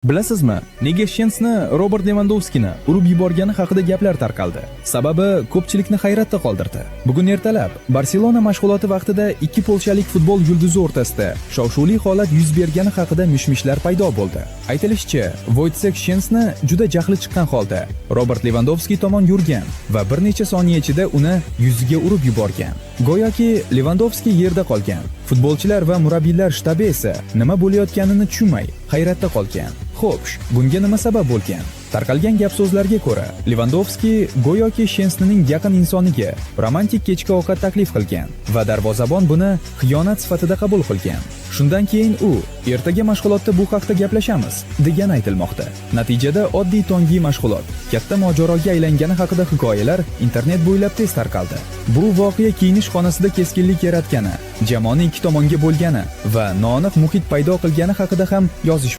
Bilasizmi, nega Shensni Robert Levandovskini urib yuborgani haqida gaplar tarqaldi? Sababi ko'pchilikni hayratda qoldirdi. Bugun ertalab Barselona mashg'uloti vaqtida ikki polshalik futbol yulduzi o'rtasida shov-shuvli holat yuz bergani haqida mish-mishlar paydo bo'ldi. Aytilishicha, Wojciech Szczęsny juda jahli chiqqan holda Robert Levandovski tomon yurgan va bir necha soniya ichida uni yuziga urib yuborgan. Go'yoki Levandovski yerda qolgan. Futbolchilar va murabbiylar shtabi esa nima bo'layotganini tushunmay hayratda qolgan. Xo'sh, bunga nima sabab bo'lgan? Tarqalgan gap-so'zlarga ko'ra, Levandovski go'yoki Szczęsnyning yaqin insoniga romantik kechki ovqat taklif qilgan va darvozabon buni xiyonat sifatida qabul qilgan. Shundan keyin u ertaga mashg'ulotda bu haqda gaplashamiz degan aytilmoqda. Natijada oddiy tonggi mashg'ulot katta mojaroga aylangani haqida hikoyalar internet bo'ylab tez tarqaldi. Bu voqea kiyinish xonasida keskinlik yaratgani, jamoani ikki tomonga bo'lgani va noaniq muhit paydo qilgani haqida ham yozish